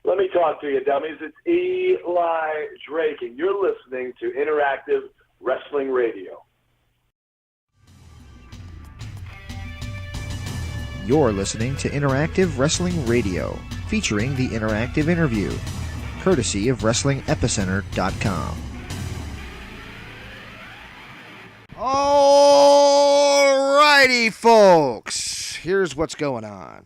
Let me talk to you, dummies. It's Eli Drake, and you're listening to Interactive Wrestling Radio. You're listening to Interactive Wrestling Radio, featuring the interactive interview, courtesy of WrestlingEpicenter.com. Alrighty, folks. Here's what's going on.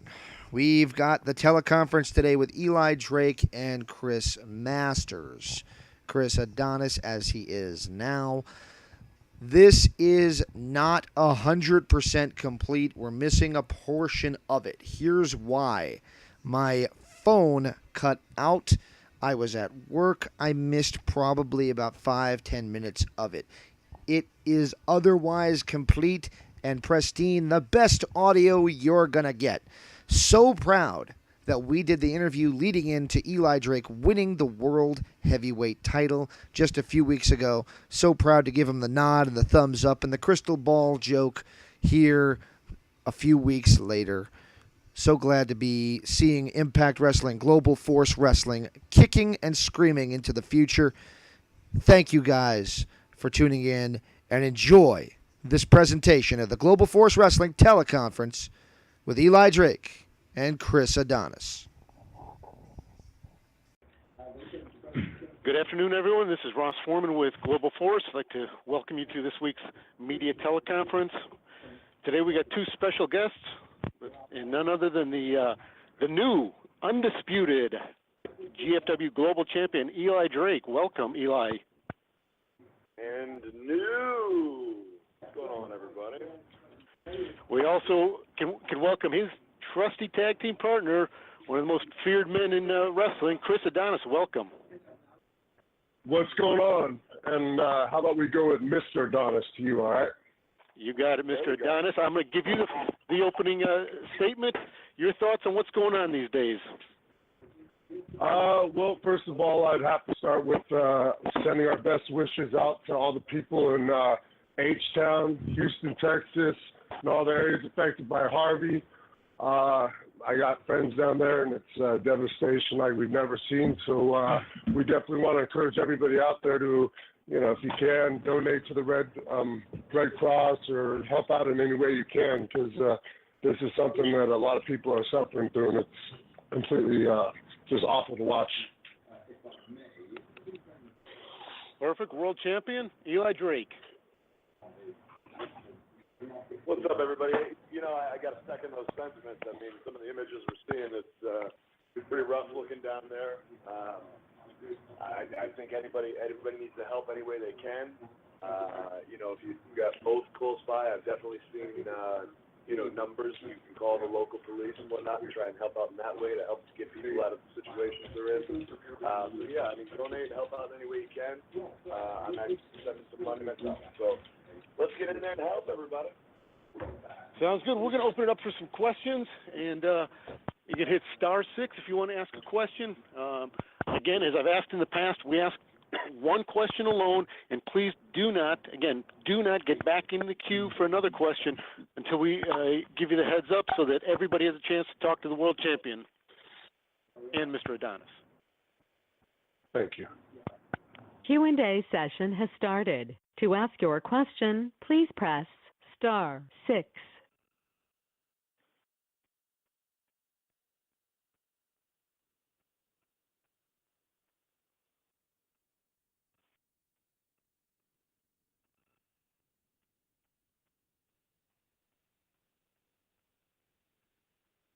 We've got the teleconference today with Eli Drake and Chris Masters. Chris Adonis, as he is now. This is not 100% complete. We're missing a portion of it. Here's why. My phone cut out. I was at work. I missed probably about 5-10 minutes of it. It is otherwise complete and pristine. The best audio you're going to get. So proud that we did the interview leading into Eli Drake winning the World Heavyweight title just a few weeks ago. So proud to give him the nod and the thumbs up and the crystal ball joke here a few weeks later. So glad to be seeing Impact Wrestling, Global Force Wrestling, kicking and screaming into the future. Thank you guys for tuning in and enjoy this presentation of the Global Force Wrestling teleconference with Eli Drake and Chris Adonis. Good afternoon, everyone. This is Ross Foreman with Global Force. I'd like to welcome you to this week's media teleconference. Today we got two special guests, and none other than the new, undisputed GFW Global Champion, Eli Drake. Welcome, Eli. And new. What's going on, everybody? We also can welcome his trusty tag team partner, one of the most feared men in wrestling, Chris Adonis. Welcome. What's going on? And how about we go with Mr. Adonis to you, all right? You got it, Mr. Adonis. I'm going to give you the opening statement. Your thoughts on what's going on these days? Well, first of all, I'd have to start with sending our best wishes out to all the people in H-Town, Houston, Texas, and all the areas affected by Harvey. I got friends down there, and it's devastation like we've never seen. So we definitely want to encourage everybody out there to, if you can, donate to the Red Cross or help out in any way you can, because this is something that a lot of people are suffering through, and it's completely just awful to watch. Perfect. World champion, Eli Drake. What's up, everybody? I got to second those sentiments. I mean, some of the images we're seeing, it's pretty rough looking down there. I think everybody needs to help any way they can. If you've got both close by, I've definitely seen, numbers. You can call the local police and whatnot and try and help out in that way to help get people out of the situations they're in. Donate, help out any way you can. I'm actually sending some money myself. So let's get in there and help everybody. Sounds good. We're going to open it up for some questions, and you can hit *6 if you want to ask a question. Again, as I've asked in the past, we ask one question alone, and please do not get back in the queue for another question until we give you the heads up so that everybody has a chance to talk to the world champion and Mr. Adonis. Thank you. Q&A session has started. To ask your question, please press *6.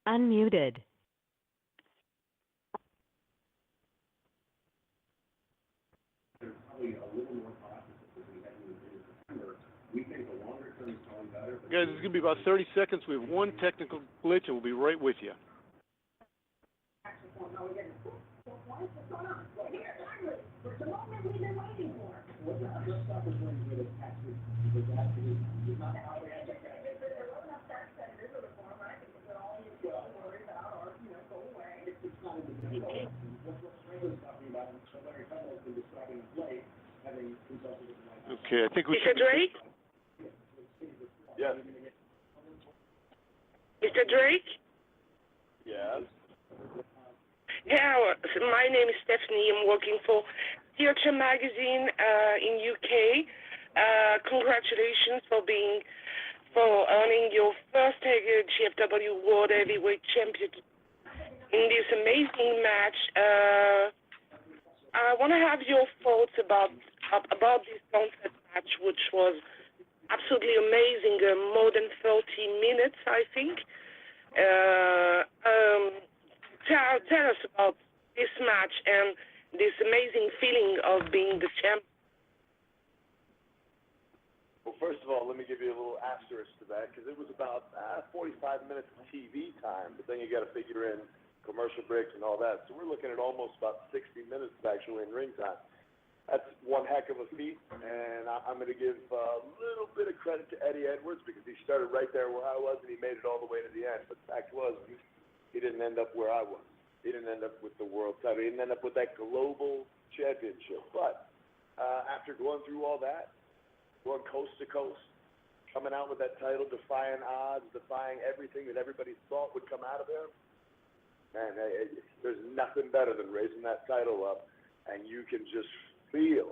Unmuted. Guys, it's going to be about 30 seconds. We have one technical glitch, and we'll be right with you. Okay, I think we should... Mr. Drake? Yes. Mr. Drake? Yes. Yeah, so my name is Stephanie. I'm working for Theatre Magazine in UK. Congratulations for earning your first ever GFW World Heavyweight Champion in this amazing match. I want to have your thoughts about this concept match, which was absolutely amazing. More than 30 minutes, I think. Tell us about this match and this amazing feeling of being the champ. Well, first of all, let me give you a little asterisk to that, because it was about 45 minutes of TV time, but then you got to figure in commercial breaks and all that. So we're looking at almost about 60 minutes actually in ring time. That's one heck of a feat, and I'm going to give a little bit of credit to Eddie Edwards, because he started right there where I was, and he made it all the way to the end. But the fact was, he didn't end up where I was. He didn't end up with the world title. He didn't end up with that global championship. But after going through all that, going coast to coast, coming out with that title, defying odds, defying everything that everybody thought would come out of him, man, there's nothing better than raising that title up, and you can just feel,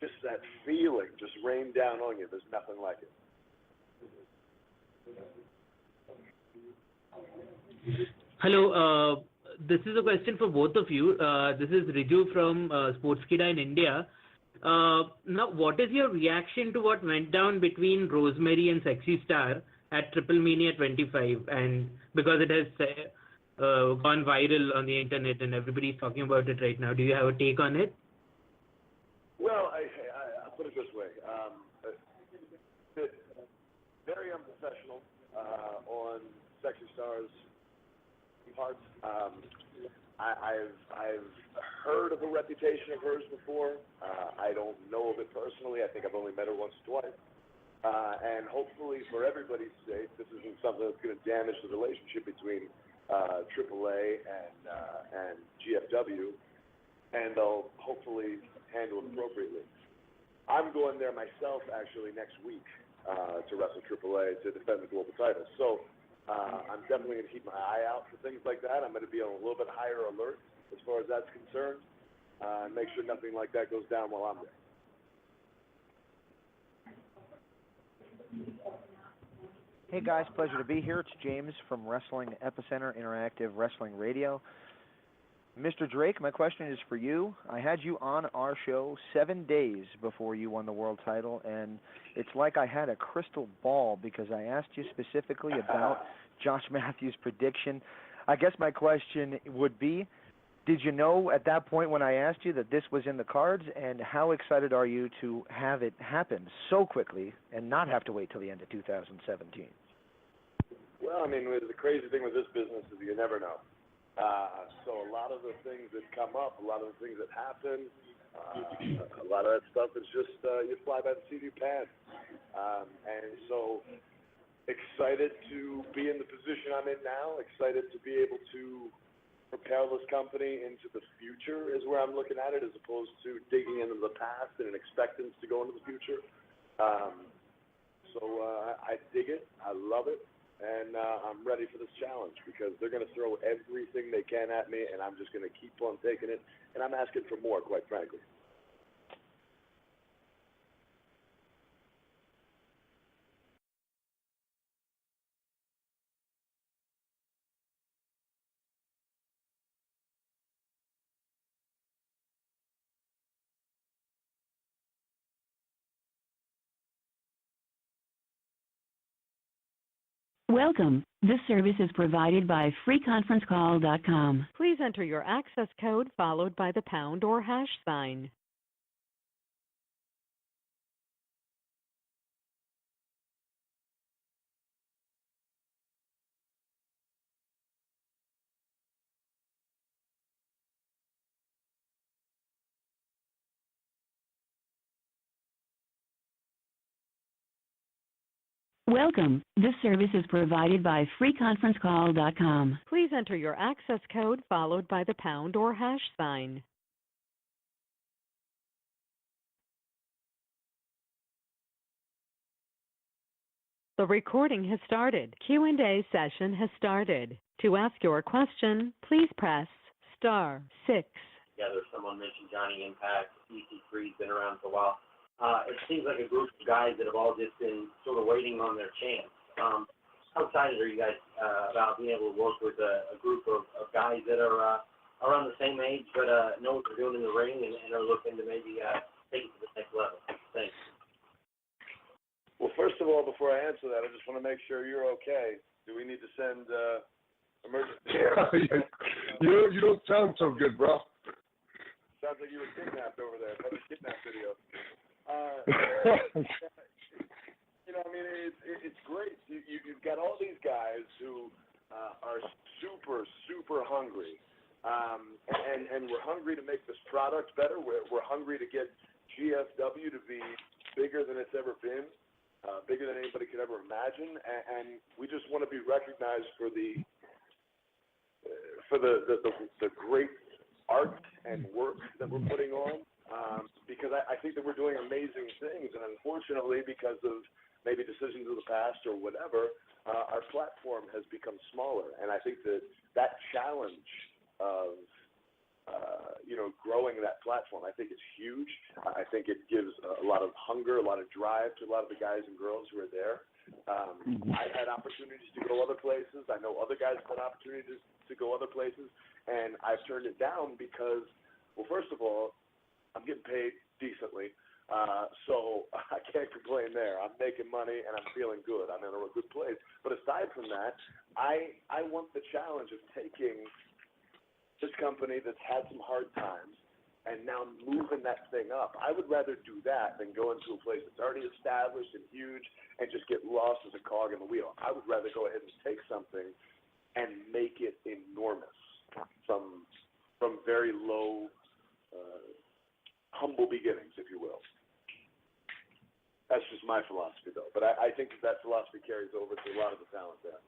just that feeling just rain down on you. There's nothing like it. Hello, this is a question for both of you. This is Riju from Sportskida in India. Now, what is your reaction to what went down between Rosemary and Sexy Star at Triple Mania 25? And because it has gone viral on the internet and everybody's talking about it right now, do you have a take on it? Well, I'll put it this way. Very unprofessional on Sexy Star's parts. I've heard of a reputation of hers before. I don't know of it personally. I think I've only met her once or twice. And hopefully, for everybody's sake, this isn't something that's going to damage the relationship between AAA and GFW, and they'll hopefully handle it appropriately. I'm going there myself, actually, next week to wrestle AAA to defend the global title. So I'm definitely going to keep my eye out for things like that. I'm going to be on a little bit higher alert as far as that's concerned, and make sure nothing like that goes down while I'm there. Hey guys, pleasure to be here. It's James from Wrestling Epicenter Interactive Wrestling Radio. Mr. Drake, my question is for you. I had you on our show 7 days before you won the world title, and it's like I had a crystal ball because I asked you specifically about Josh Matthews' prediction. I guess my question would be, did you know at that point when I asked you that this was in the cards, and how excited are you to have it happen so quickly and not have to wait till the end of 2017? Well, I mean, the crazy thing with this business is you never know. So a lot of the things that come up, a lot of the things that happen, a lot of that stuff is just you fly by the seat of your pants. And so excited to be in the position I'm in now, excited to be able to propel this company into the future is where I'm looking at it, as opposed to digging into the past and an expectance to go into the future. So I dig it. I love it. And I'm ready for this challenge because they're going to throw everything they can at me, and I'm just going to keep on taking it. And I'm asking for more, quite frankly. Welcome. This service is provided by freeconferencecall.com. Please enter your access code followed by the pound or hash sign. Welcome. This service is provided by freeconferencecall.com. Please enter your access code followed by the pound or hash sign. The recording has started. Q&A session has started. To ask your question, please press star 6. Together, someone mentioned Johnny Impact, EC3's been around for a while. It seems like a group of guys that have all just been sort of waiting on their chance. How excited are you guys about being able to work with a group of guys that are around the same age but know what they're doing in the ring and are looking to maybe take it to the next level? Thanks. Well, first of all, before I answer that, I just want to make sure you're okay. Do we need to send emergency? You don't sound so good, bro. Sounds like you were kidnapped over there. Another kidnap video. I mean, it's great. You've got all these guys who are super, super hungry. And we're hungry to make this product better. We're hungry to get GFW to be bigger than it's ever been, bigger than anybody could ever imagine. And we just want to be recognized for the great art and work that we're putting on, because I think that we're doing amazing things, and unfortunately, because of maybe decisions of the past or whatever, our platform has become smaller, and I think that challenge of growing that platform, I think it's huge. I think it gives a lot of hunger, a lot of drive to a lot of the guys and girls who are there. I've had opportunities to go other places. I know other guys have had opportunities to go other places, and I've turned it down because, well, first of all, I'm getting paid decently, so I can't complain there. I'm making money, and I'm feeling good. I'm in a good place. But aside from that, I want the challenge of taking this company that's had some hard times and now moving that thing up. I would rather do that than go into a place that's already established and huge and just get lost as a cog in the wheel. I would rather go ahead and take something and make it enormous from very low, humble beginnings, if you will. That's just my philosophy, though. But I think that philosophy carries over to a lot of the talent there.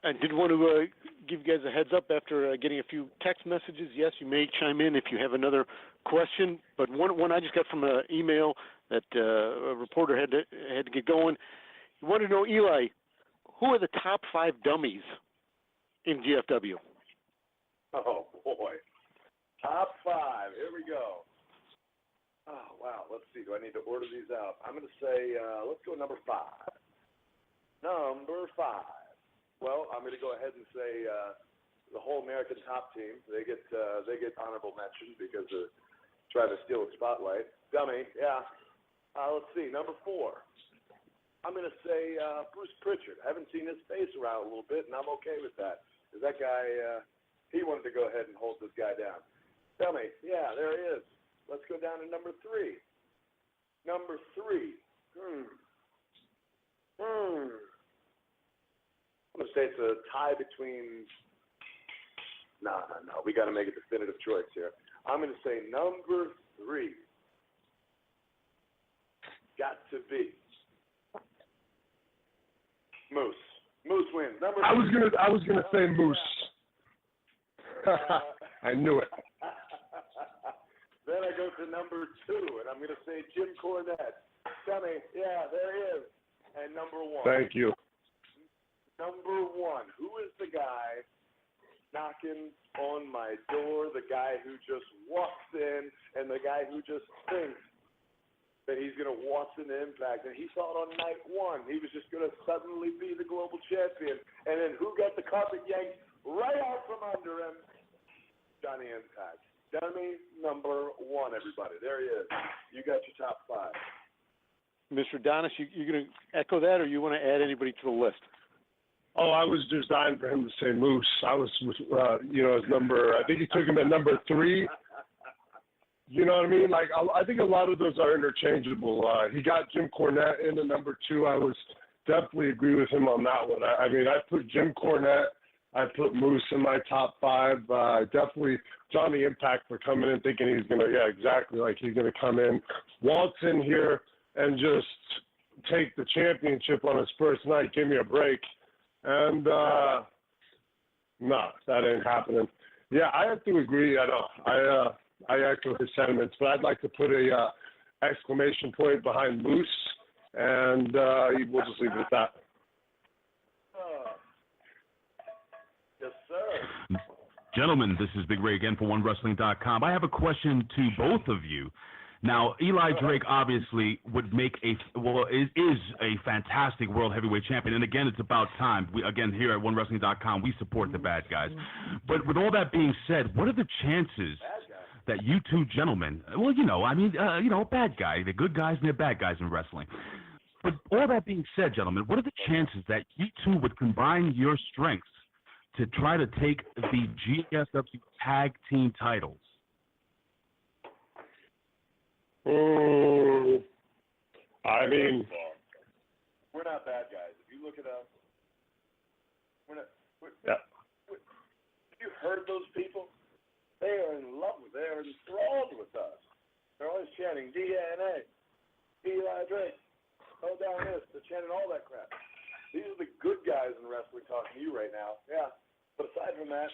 I did want to give you guys a heads up after getting a few text messages. Yes, you may chime in if you have another question, but one I just got from an email that a reporter had to get going. You want to know, Eli, who are the top 5 dummies in GFW? Oh, boy. Top 5. Here we go. Oh, wow. Let's see. Do I need to order these out? I'm going to say, let's go number 5. Number 5. Well, I'm going to go ahead and say the whole American top team. They get honorable mention because of trying to steal the spotlight. Dummy, yeah. Let's see, number 4. I'm going to say Bruce Pritchard. I haven't seen his face around a little bit, and I'm okay with that. Because that guy, he wanted to go ahead and hold this guy down. Dummy, yeah, there he is. Let's go down to number 3. Number 3. I'm going to say it's a tie between... No. We got to make a definitive choice here. I'm going to say number 3. Got to be Moose. Moose wins. Number 3. I was gonna say Moose. I knew it. Then I go to number 2, and I'm going to say Jim Cornette. Dummy, yeah, there he is. And number 1. Thank you. Number 1, who is the guy knocking on my door, the guy who just walks in, and the guy who just thinks that he's going to waltz into Impact? And he thought on night 1 he was just going to suddenly be the global champion. And then who got the carpet yanked right out from under him? Johnny Impact. Dummy number 1, everybody. There he is. You got your top 5. Mr. Adonis, you going to echo that, or you want to add anybody to the list? Oh, I was designed for him to say Moose. I was, his number. I think he took him at number 3. You know what I mean? Like, I think a lot of those are interchangeable. He got Jim Cornette in at number 2. I was definitely agree with him on that one. I mean, I put Jim Cornette. I put Moose in my top 5. Definitely Johnny Impact for coming in thinking he's going to, exactly, like he's going to come in, waltz in here, and just take the championship on his first night. Give me a break. And, no, that ain't happening. Yeah, I have to agree. I know. I echo his sentiments, but I'd like to put a exclamation point behind Moose, and we'll just leave it at that. Gentlemen, this is Big Ray again for OneWrestling.com. I have a question to both of you. Now, Eli Drake obviously would make is a fantastic world heavyweight champion, and again, it's about time. We, again, here at OneWrestling.com, we support the bad guys. But with all that being said, what are the chances that you two gentlemen, well, bad guy, they're good guys and they're bad guys in wrestling. But all that being said, gentlemen, what are the chances that you two would combine your strengths to try to take the GFW tag team titles? I mean, we're not bad guys. If you look at us, yeah. You heard those people? They are in love with, they are enthralled with us. They're always chanting DNA, Eli Drake, Adonis. They're chanting all that crap. These are the good guys in wrestling talking to you right now. Yeah. But aside from that,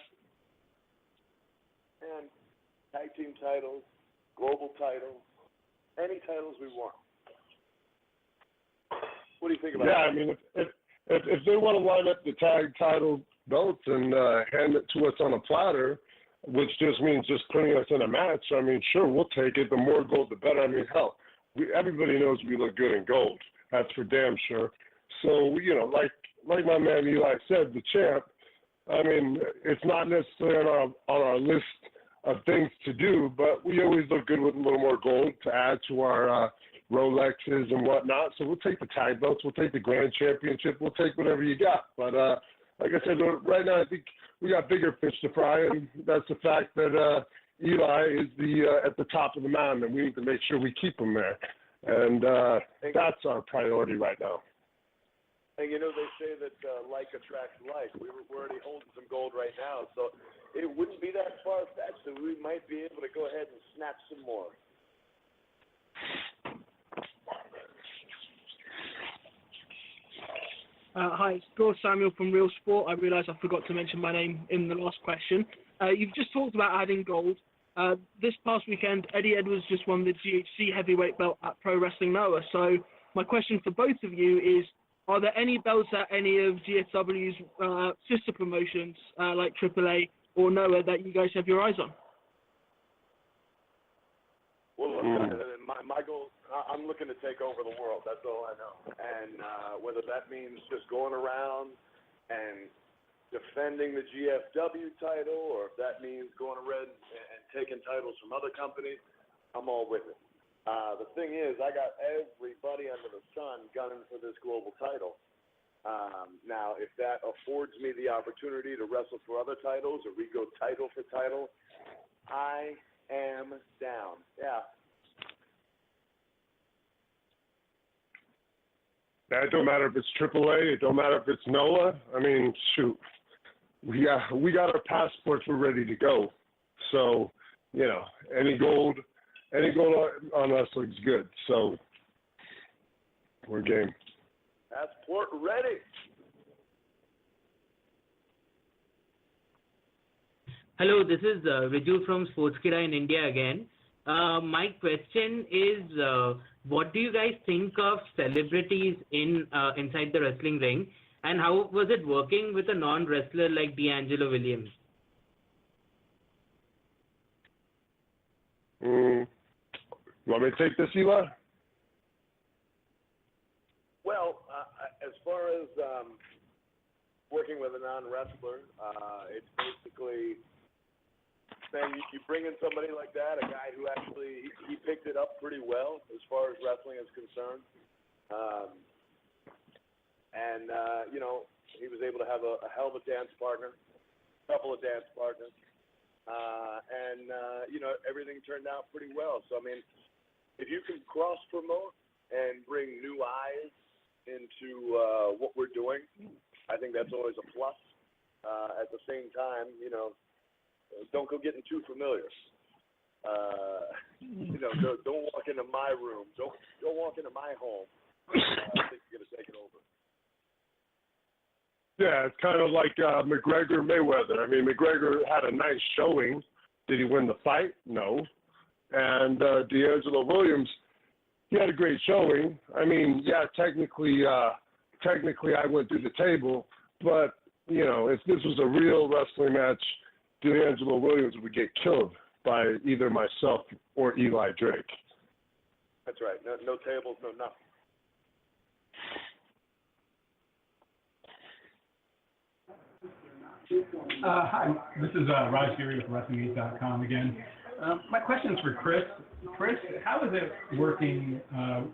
man, tag team titles, global titles, any titles we want. What do you think about that? Yeah, I mean, if they want to line up the tag title belts and hand it to us on a platter, which just means just putting us in a match, I mean, sure, we'll take it. The more gold, the better. I mean, hell, everybody knows we look good in gold. That's for damn sure. So, like my man Eli said, the champ, I mean, it's not necessarily on our list of things to do, but we always look good with a little more gold to add to our Rolexes and whatnot. So we'll take the tag belts, we'll take the grand championship, we'll take whatever you got. But like I said, right now I think we got bigger fish to fry, and that's the fact that Eli is at the top of the mountain, and we need to make sure we keep him there. And that's our priority right now. And they say that like attracts like. We're already holding some gold right now, so it wouldn't be that far-fetched that we might be able to go ahead and snatch some more. Hi, it's George Samuel from Real Sport. I realise I forgot to mention my name in the last question. You've just talked about adding gold. This past weekend, Eddie Edwards just won the GHC heavyweight belt at Pro Wrestling Noah. So my question for both of you is, are there any belts at any of GFW's sister promotions like AAA or Noah that you guys have your eyes on? Well, look, my goal, I'm looking to take over the world. That's all I know. And whether that means just going around and defending the GFW title, or if that means going around and taking titles from other companies, I'm all with it. The thing is, I got everybody under the sun gunning for this global title. Now, if that affords me the opportunity to wrestle for other titles, or we go title for title, I am down. Yeah. It don't matter if it's AAA. It don't matter if it's Noah. I mean, shoot, we got our passports. We're ready to go. So, any gold on us looks good. So, we're game. Passport ready. Hello, this is Riju from Sportskida in India again. My question is, what do you guys think of celebrities inside the wrestling ring, and how was it working with a non-wrestler like D'Angelo Williams? You want me to take this, Eli? Well, as far as working with a non-wrestler, it's basically, man, you bring in somebody like that, a guy who actually, he picked it up pretty well as far as wrestling is concerned. He was able to have a hell of a dance partner, a couple of dance partners. Everything turned out pretty well. So, I mean, if you can cross-promote and bring new eyes into what we're doing, I think that's always a plus. At the same time, don't go getting too familiar. Don't walk into my room. Don't walk into my home. I think you're going to take it over. Yeah, it's kind of like McGregor Mayweather. I mean, McGregor had a nice showing. Did he win the fight? No. And D'Angelo Williams, he had a great showing. I mean, yeah, technically I went through the table, but if this was a real wrestling match, D'Angelo Williams would get killed by either myself or Eli Drake. That's right. No tables, no nothing. Hi, this is Raj Giri with WrestlingEat.com again. My question is for Chris. Chris, how is it working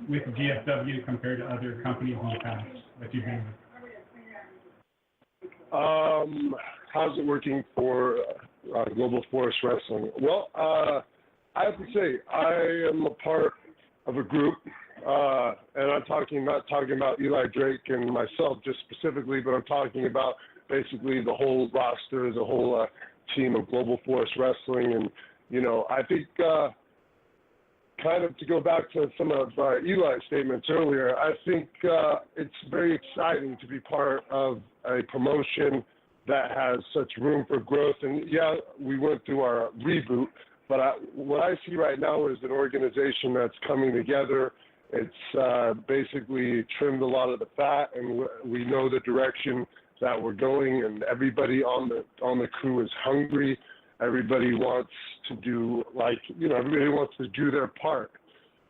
with GFW compared to other companies in the past that you've been with? How's it working for Global Force Wrestling? Well, I have to say, I am a part of a group, and I'm not talking about Eli Drake and myself just specifically, but I'm talking about basically the whole roster, the whole team of Global Force Wrestling. And, you know, I think kind of to go back to some of Eli's statements earlier, I think it's very exciting to be part of a promotion that has such room for growth. And, yeah, we went through our reboot, but what I see right now is an organization that's coming together. It's basically trimmed a lot of the fat, and we know the direction that we're going, and everybody on the crew is hungry. Everybody wants to do, everybody wants to do their part.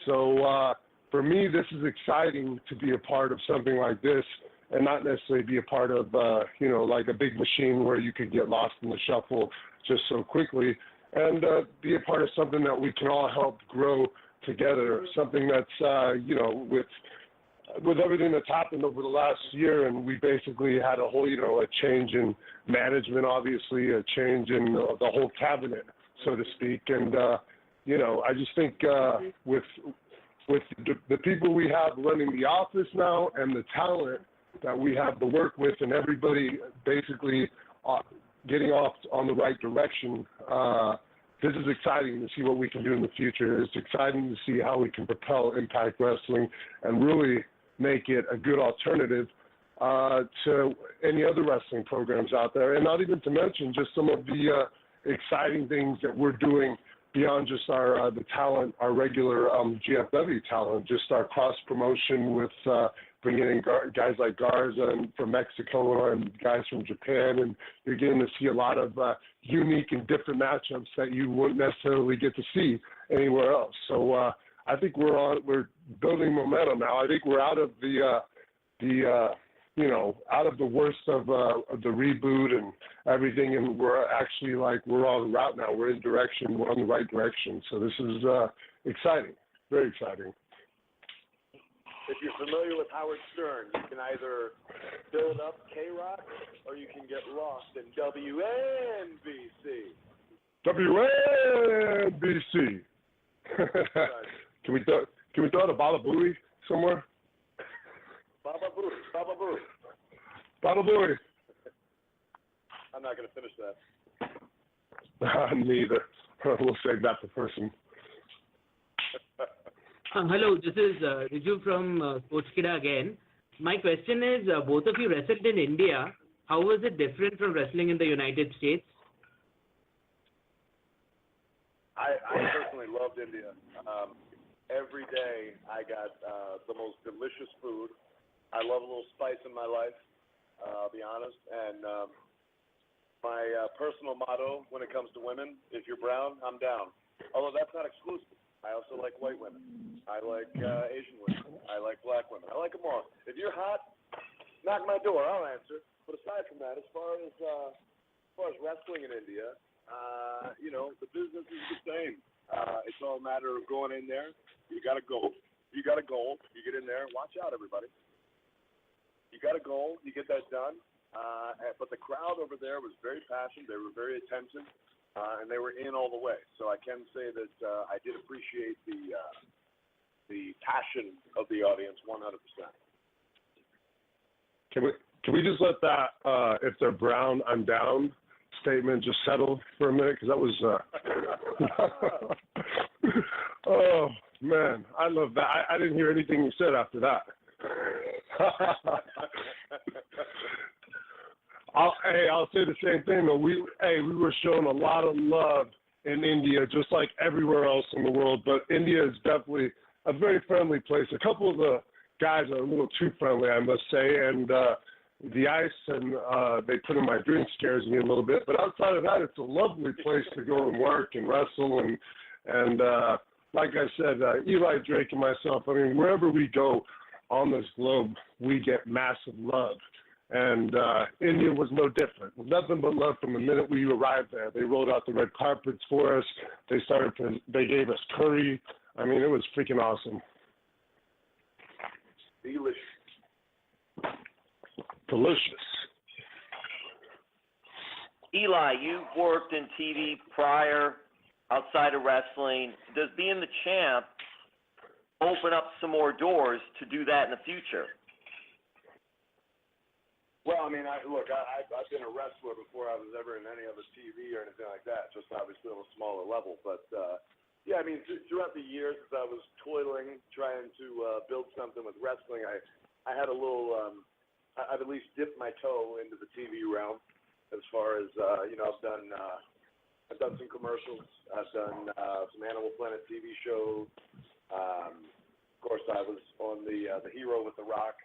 So for me, this is exciting to be a part of something like this, and not necessarily be a part of, like a big machine where you could get lost in the shuffle just so quickly, and be a part of something that we can all help grow together, something that's, with everything that's happened over the last year, and we basically had a whole, a change in management, obviously, a change in the whole cabinet, so to speak. And, I just think with the people we have running the office now and the talent that we have to work with, and everybody basically getting off on the right direction, this is exciting to see what we can do in the future. It's exciting to see how we can propel Impact Wrestling and really make it a good alternative to any other wrestling programs out there. And not even to mention just some of the exciting things that we're doing beyond just the talent, our regular GFW talent, just our cross-promotion with bringing in guys like Garza from Mexico and guys from Japan, and you're getting to see a lot of unique and different matchups that you wouldn't necessarily get to see anywhere else. So I think we're building momentum now. I think we're out of out of the worst of the reboot and everything, and we're actually we're on route now. We're in direction. We're on the right direction. So this is exciting, very exciting. If you're familiar with Howard Stern, you can either build up K-Rock or you can get lost in WNBC. WNBC. Can we throw out a Baba Booey somewhere? Baba Booey. Baba Booey. I'm not going to finish that. Neither. We'll save that for person. Hello, this is Riju from Sportskida again. My question is, both of you wrestled in India. How was it different from wrestling in the United States? I personally loved India. Every day I got the most delicious food. I love a little spice in my life, I'll be honest. And my personal motto when it comes to women, if you're brown, I'm down. Although that's not exclusive. I also like white women. I like Asian women. I like black women. I like them all. If you're hot, knock my door. I'll answer. But aside from that, as far as wrestling in India, the business is the same. It's all a matter of going in there. You got a goal. You got a goal. You get in there. Watch out, everybody. You got a goal. You get that done. But the crowd over there was very passionate. They were very attentive. And they were in all the way. So I can say that I did appreciate the passion of the audience 100%. Can we just let that if they're brown, I'm down statement just settle for a minute? Because that was oh man, I love that. I didn't hear anything you said after that. I'll say the same thing though. We were shown a lot of love in India, just like everywhere else in the world. But India is definitely a very friendly place. A couple of the guys are a little too friendly, I must say. And the ice and they put in my drink scares me a little bit. But outside of that, it's a lovely place to go and work and wrestle. And like I said, Eli Drake and myself, I mean, wherever we go on this globe, we get massive love. And India was no different. Nothing but love from the minute we arrived there. They rolled out the red carpets for us. They gave us curry. I mean, it was freaking awesome. Delicious. Eli, you worked in TV prior, outside of wrestling. Does being the champ open up some more doors to do that in the future? Well, I mean, I've been a wrestler before I was ever in any other TV or anything like that, just obviously on a smaller level. But, yeah, I mean, throughout the years as I was toiling, trying to build something with wrestling, I had a little, I've at least dipped my toe into the TV realm as far as, I've done some commercials. I've done some Animal Planet TV shows. Of course, I was on the Hero with The Rock.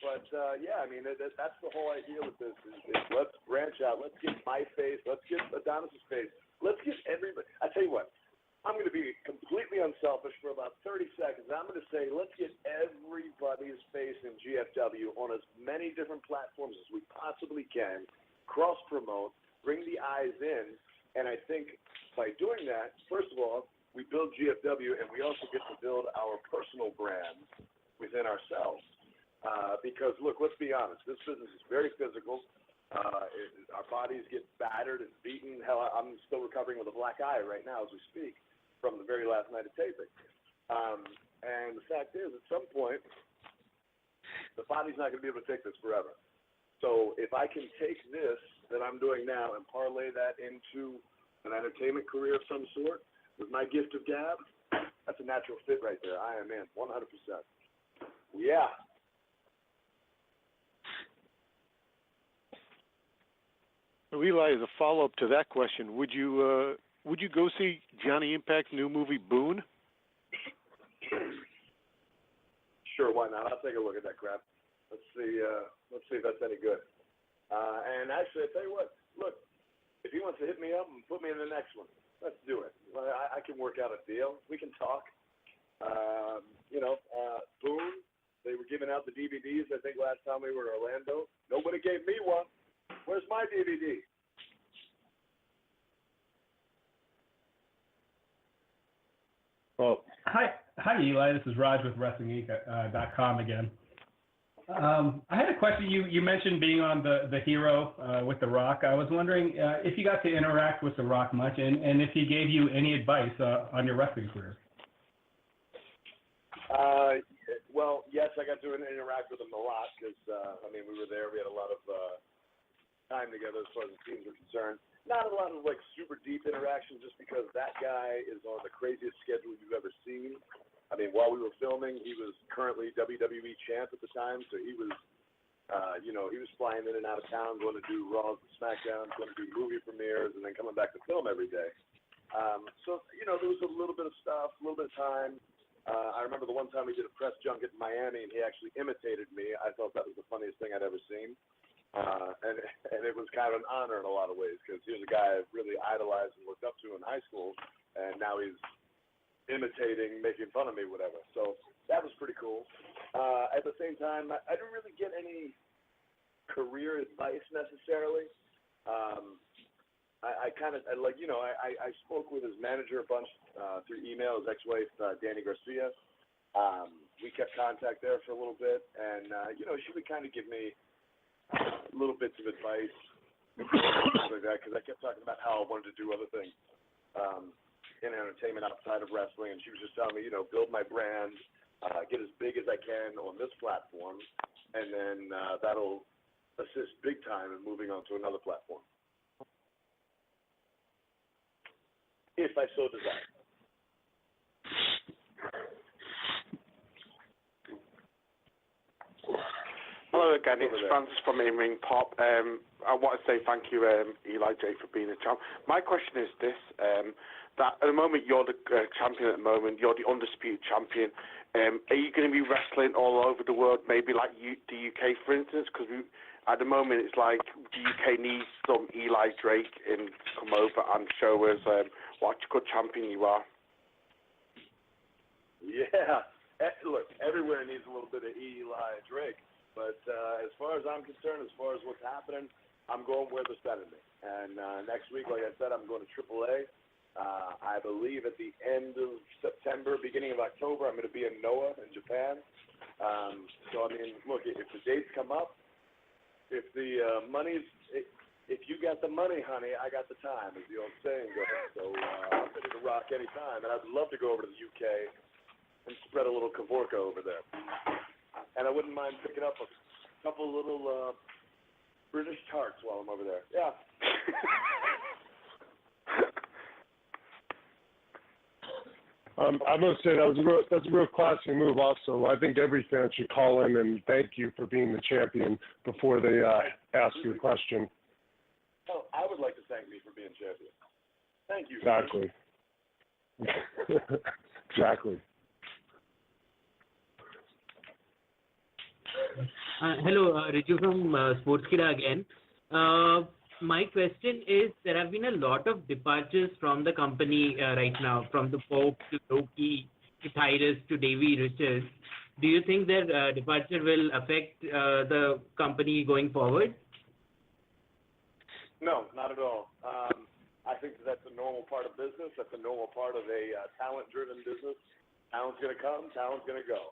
But, yeah, I mean, that's the whole idea with this is let's branch out. Let's get my face. Let's get Adonis' face. Let's get everybody. I tell you what, I'm going to be completely unselfish for about 30 seconds. I'm going to say let's get everybody's face in GFW on as many different platforms as we possibly can, cross-promote, bring the eyes in, and I think by doing that, first of all, we build GFW, and we also get to build our personal brand within ourselves. Because, look, let's be honest, this business is very physical. Our bodies get battered and beaten. Hell, I'm still recovering with a black eye right now as we speak from the very last night of taping. And the fact is, at some point, the body's not going to be able to take this forever. So if I can take this that I'm doing now and parlay that into an entertainment career of some sort with my gift of gab, that's a natural fit right there. I am in 100%. Yeah. Eli, as a follow-up to that question, would you go see Johnny Impact's new movie Boone? Sure, why not? I'll take a look at that crap. Let's see if that's any good. And actually, I tell you what, look, if he wants to hit me up and put me in the next one, let's do it. I can work out a deal. We can talk. Boone, they were giving out the DVDs, I think, last time we were in Orlando. Nobody gave me one. Where's my DVD? Oh. Hi, Eli. This is Raj with WrestlingInc.com again. I had a question. You mentioned being on the Hero with The Rock. I was wondering if you got to interact with The Rock much, and if he gave you any advice on your wrestling career. Well, yes, I got to interact with him a lot because, we were there. We had a lot of time together as far as the teams were concerned. Not a lot of, super deep interaction just because that guy is on the craziest schedule you've ever seen. I mean, while we were filming, he was currently WWE champ at the time, so he was, he was flying in and out of town, going to do Raws and SmackDowns, going to do movie premieres, and then coming back to film every day. There was a little bit of stuff, a little bit of time. I remember the one time we did a press junket in Miami, and he actually imitated me. I thought that was the funniest thing I'd ever seen. And it was kind of an honor in a lot of ways because he was a guy I really idolized and looked up to in high school, and now he's imitating, making fun of me, whatever. So that was pretty cool. At the same time, I didn't really get any career advice necessarily. I spoke with his manager a bunch through email, his ex-wife, Danny Garcia. We kept contact there for a little bit, and, she would kind of give me little bits of advice, like that, because I kept talking about how I wanted to do other things in entertainment outside of wrestling, and she was just telling me, build my brand, get as big as I can on this platform, and then that'll assist big time in moving on to another platform, if I so desire. Hello again, it's Francis from In-Ring Pop. I want to say thank you, Eli J, for being a champ. My question is this, that at the moment you're the champion at the moment, you're the undisputed champion. Are you going to be wrestling all over the world, maybe like the UK, for instance? Because at the moment, it's like the UK needs some Eli Drake in to come over and show us what a good champion you are. Yeah. Look, everywhere needs a little bit of Eli Drake. But as far as I'm concerned, as far as what's happening, I'm going where they're sending me. And next week, like I said, I'm going to AAA. I believe at the end of September, beginning of October, I'm going to be in Noah in Japan. So, I mean, look, if the dates come up, if the if you got the money, honey, I got the time, as the old saying goes. So I'm ready to rock any time. And I'd love to go over to the UK and spread a little Kavorka over there. And I wouldn't mind picking up a couple little British tarts while I'm over there. Yeah. I must say that's a real classy move. Also, I think every fan should call in and thank you for being the champion before they ask you a question. Oh, I would like to thank me for being champion. Thank you. Exactly. Exactly. Hello, Riju from Sportskida again. My question is, there have been a lot of departures from the company right now, from the Pope to Loki to Tyrus to Davey Richards. Do you think their departure will affect the company going forward? No, not at all. I think that's a normal part of business. That's a normal part of a talent-driven business. Talent's going to come, talent's going to go.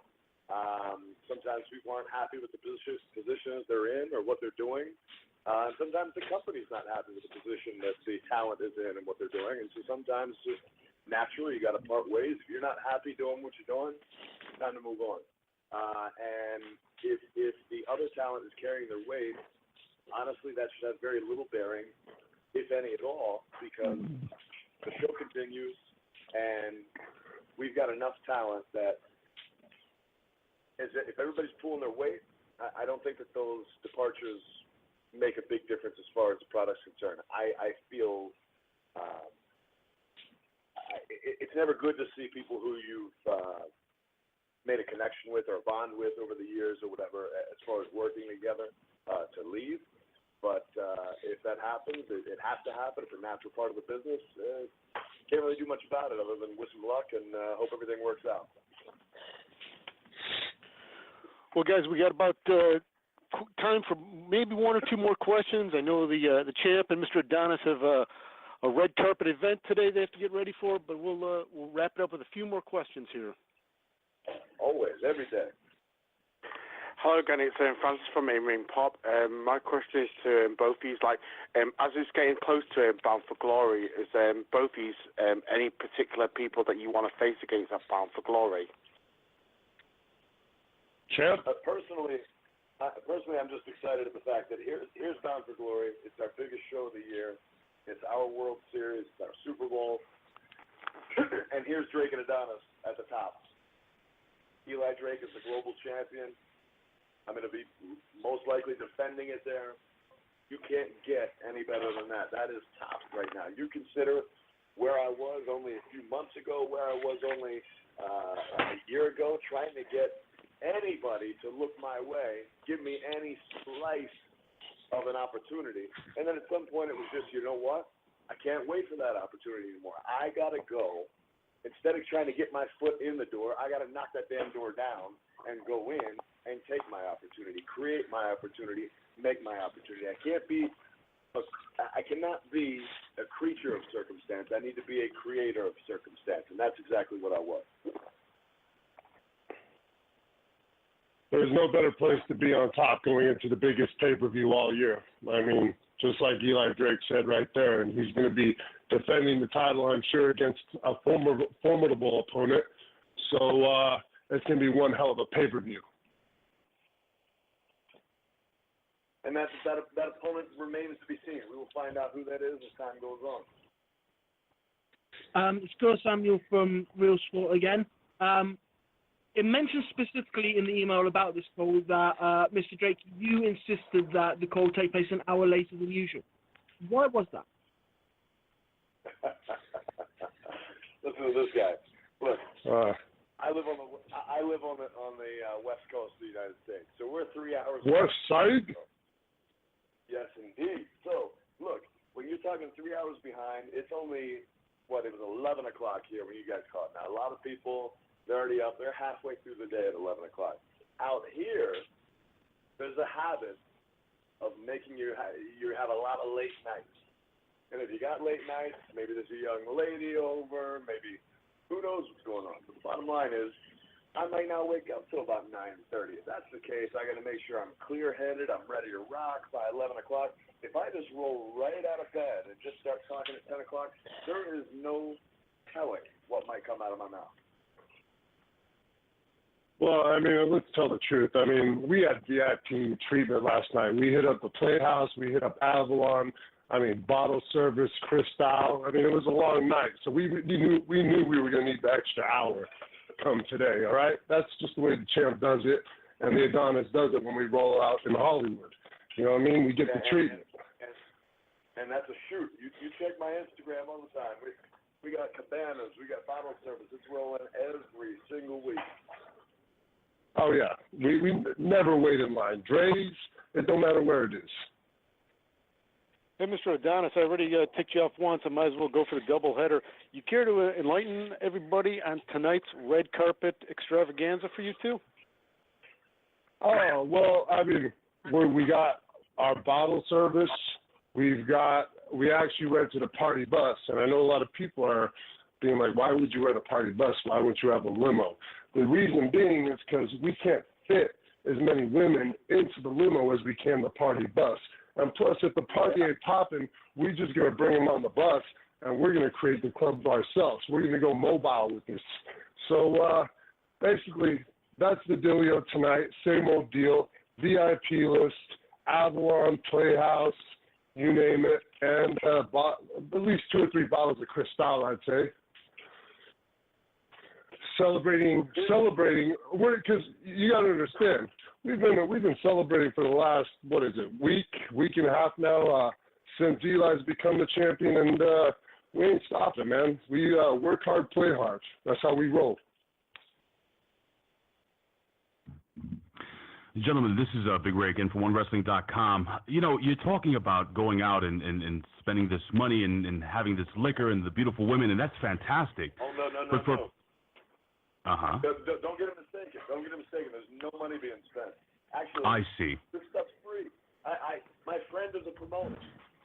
Sometimes people aren't happy with the positions they're in or what they're doing. Sometimes the company's not happy with the position that the talent is in and what they're doing. And so sometimes just naturally you got to part ways. If you're not happy doing what you're doing, it's time to move on. And if the other talent is carrying their weight, honestly, that should have very little bearing, if any at all, because the show continues and we've got enough talent that if everybody's pulling their weight, I don't think that those departures make a big difference as far as the product's concerned. I feel it's never good to see people who you've made a connection with or a bond with over the years or whatever, as far as working together, to leave. But if that happens, it has to happen. It's a natural part of the business. Can't really do much about it other than wish them luck and hope everything works out. Well, guys, we got about time for maybe one or two more questions. I know the champ and Mr. Adonis have a red carpet event today they have to get ready for, but we'll wrap it up with a few more questions here. Always, every day. Hello again, it's Francis from Aiming Pop. My question is to both of you, as it's getting close to Bound for Glory, is both of you any particular people that you want to face against at Bound for Glory? Champ? Personally, I'm just excited at the fact that here's Bound for Glory. It's our biggest show of the year. It's our World Series. It's our Super Bowl. And here's Drake and Adonis at the top. Eli Drake is the global champion. I'm going to be most likely defending it there. You can't get any better than that. That is top right now. You consider where I was only a few months ago, where I was only a year ago, trying to get anybody to look my way, give me any slice of an opportunity. And then at some point it was just, you know what? I can't wait for that opportunity anymore. I got to go. Instead of trying to get my foot in the door, I got to knock that damn door down and go in and take my opportunity, create my opportunity, make my opportunity. I cannot be a creature of circumstance. I need to be a creator of circumstance, and that's exactly what I was. There's no better place to be on top going into the biggest pay-per-view all year. I mean, just like Eli Drake said right there, and he's going to be defending the title, I'm sure, against a formidable opponent. So it's going to be one hell of a pay-per-view. And that opponent remains to be seen. We will find out who that is as time goes on. It's Go Samuel from Real Sport again. It mentions specifically in the email about this call that, Mr. Drake, you insisted that the call take place an hour later than usual. Why was that? Listen to this guy. Look, I live on the west coast of the United States, so we're 3 hours. West side? Yes, indeed. So, look, when you're talking 3 hours behind, it's only, it was 11 o'clock here when you guys caught. Now, a lot of people, they're already up. They're halfway through the day at 11 o'clock. Out here, there's a habit of making you have a lot of late nights. And if you got late nights, maybe there's a young lady over, maybe who knows what's going on. But the bottom line is, I might not wake up till about 9:30. If that's the case, I got to make sure I'm clear-headed, I'm ready to rock by 11 o'clock. If I just roll right out of bed and just start talking at 10 o'clock, there is no telling what might come out of my mouth. Well, I mean, let's tell the truth. I mean, we had VIP treatment last night. We hit up the Playhouse. We hit up Avalon. I mean, bottle service, Cristal. I mean, it was a long night. So we knew we were going to need the extra hour come today, all right? That's just the way the champ does it, and the Adonis does it when we roll out in Hollywood. You know what I mean? We get the treatment. And that's a shoot. You check my Instagram all the time. We got cabanas. We got bottle service. It's rolling every single week. Oh, yeah. We never wait in line. Dre's, it don't matter where it is. Hey, Mr. Adonis, I already ticked you off once. I might as well go for the doubleheader. You care to enlighten everybody on tonight's red carpet extravaganza for you two? Oh, well, I mean, we got our bottle service. We actually rented a party bus, and I know a lot of people are being like, why would you rent a party bus? Why wouldn't you have a limo? The reason being is because we can't fit as many women into the limo as we can the party bus. And plus, if the party ain't popping, we're just going to bring them on the bus, and we're going to create the club ourselves. We're going to go mobile with this. So basically, that's the dealio tonight. Same old deal. VIP list, Avalon, Playhouse, you name it, and at least 2 or 3 bottles of Cristal, I'd say. Celebrating. Because you got to understand, we've been celebrating for the last week and a half now since Eli's become the champion, and we ain't stopping, man. We work hard, play hard. That's how we roll. Gentlemen, this is Big Ray again from OneWrestling.com. You know, you're talking about going out and spending this money and having this liquor and the beautiful women, and that's fantastic. Oh, no. Uh-huh. Don't get it mistaken. There's no money being spent. Actually, I see. This stuff's free. My friend is a promoter,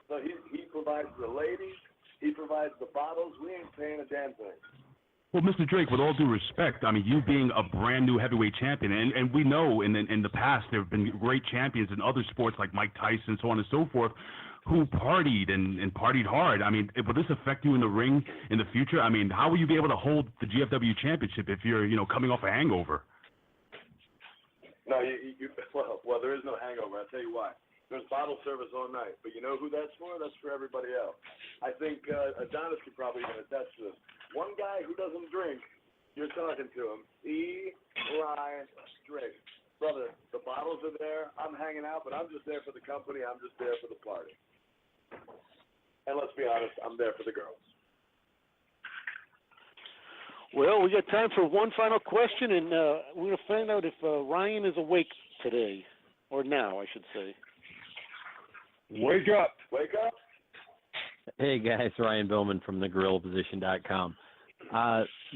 so he provides the ladies, he provides the bottles. We ain't paying a damn thing. Well, Mr. Drake, with all due respect, I mean, you being a brand new heavyweight champion, and we know in the past there have been great champions in other sports like Mike Tyson, so on and so forth, who partied and partied hard. I mean, will this affect you in the ring in the future? I mean, how will you be able to hold the GFW championship if you're, coming off a hangover? No, well, there is no hangover. I'll tell you why. There's bottle service all night, but you know who that's for? That's for everybody else. I think Adonis could probably even attest to this. One guy who doesn't drink, you're talking to him. Eli Drake. Brother, the bottles are there. I'm hanging out, but I'm just there for the company. I'm just there for the party. And let's be honest, I'm there for the girls. Well, we got time for one final question, and we're going to find out if Ryan is awake today, or now, I should say. Wake up. Hey, guys. Ryan Billman from thegorillaposition.com.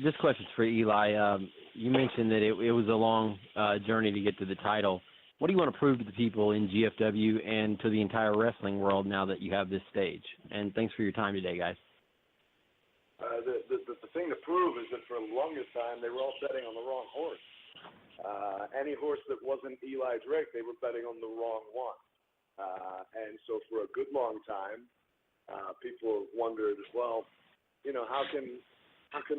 This question's for Eli. You mentioned that it was a long journey to get to the title. What do you want to prove to the people in GFW and to the entire wrestling world now that you have this stage? And thanks for your time today, guys. The thing to prove is that for the longest time, they were all betting on the wrong horse. Any horse that wasn't Eli Drake, they were betting on the wrong one. And so for a good long time, people wondered, well, how can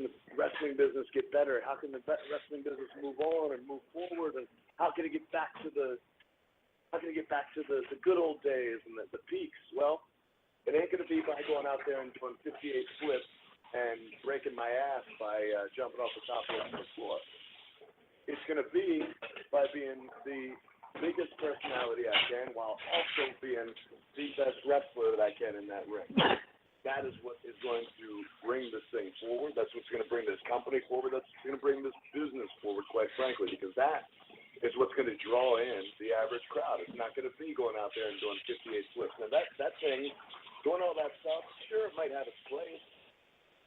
the wrestling business get better? How can the wrestling business move on and move forward? And how can it get back to the good old days and the peaks? Well, it ain't going to be by going out there and doing 58 flips and breaking my ass by jumping off the top of the floor. It's going to be by being the biggest personality I can while also being the best wrestler that I can in that ring. that is what is going to bring this thing forward. That's what's going to bring this company forward. That's going to bring this business forward, quite frankly, because that is what's going to draw in the average crowd. It's not going to be going out there and doing 58 flips. Now, that thing, doing all that stuff, sure, it might have its place.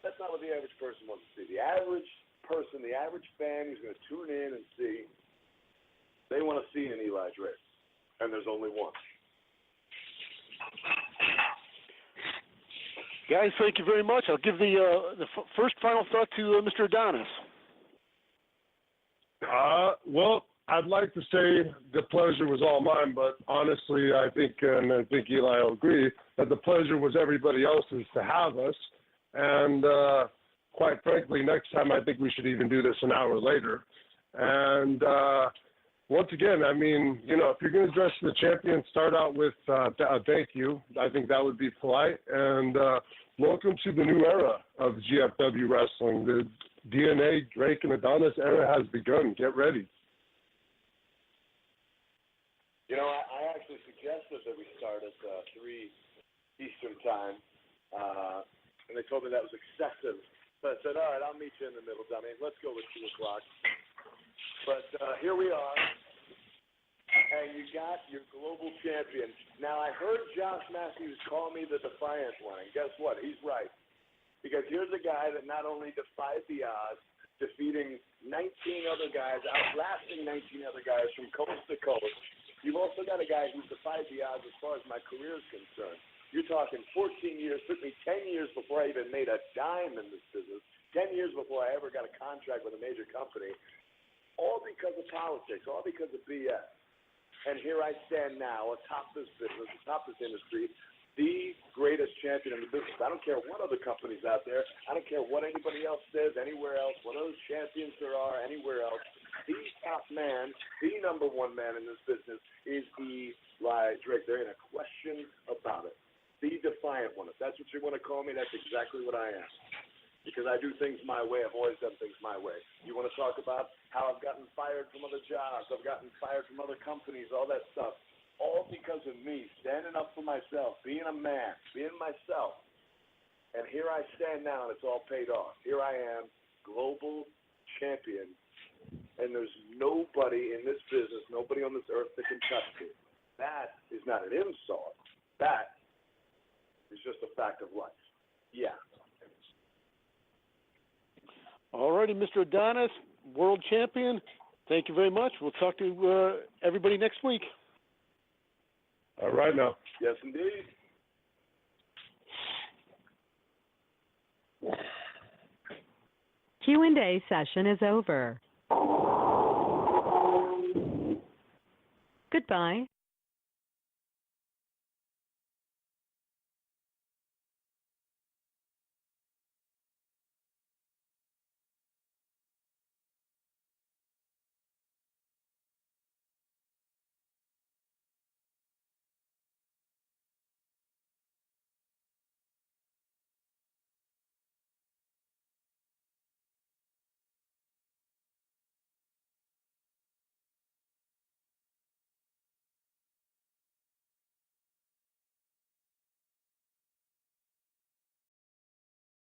That's not what the average person wants to see. The average person, the average fan who's going to tune in and see, they want to see an Eli Drake, and there's only one. Guys, thank you very much. I'll give the first final thought to Mr. Adonis. Well, I'd like to say the pleasure was all mine, but honestly, I think Eli will agree, that the pleasure was everybody else's to have us. And quite frankly, next time I think we should even do this an hour later. And once again, I mean, you know, if you're going to address the champion, start out with a thank you. I think that would be polite. And welcome to the new era of GFW wrestling. The DNA, Drake, and Adonis era has begun. Get ready. You know, I actually suggested that we start at 3 Eastern time, and they told me that was excessive. So I said, all right, I'll meet you in the middle, dummy. Let's go with 2 o'clock. But here we are, and you got your global champion. Now, I heard Josh Matthews call me the Defiant One, and guess what? He's right. Because here's a guy that not only defied the odds, defeating 19 other guys, outlasting 19 other guys from coast to coast. You've also got a guy who's defied the odds as far as my career is concerned. You're talking 14 years, took me 10 years before I even made a dime in this business, 10 years before I ever got a contract with a major company, all because of politics, all because of BS. And here I stand now atop this business, atop this industry, the greatest champion in the business. I don't care what other companies out there. I don't care what anybody else says anywhere else, what other champions there are anywhere else. The top man, the number one man in this business is Eli Drake. There ain't a question about it. The Defiant One. If that's what you want to call me, that's exactly what I am. Because I do things my way. I've always done things my way. You want to talk about how I've gotten fired from other jobs, I've gotten fired from other companies, all that stuff. All because of me, standing up for myself, being a man, being myself. And here I stand now, and it's all paid off. Here I am, global champion, and there's nobody in this business, nobody on this earth that can touch me. That is not an insult. That is just a fact of life. Yeah. All righty, Mr. Adonis, world champion, thank you very much. We'll talk to everybody next week. All right now. Yes, indeed. Q&A session is over. Goodbye.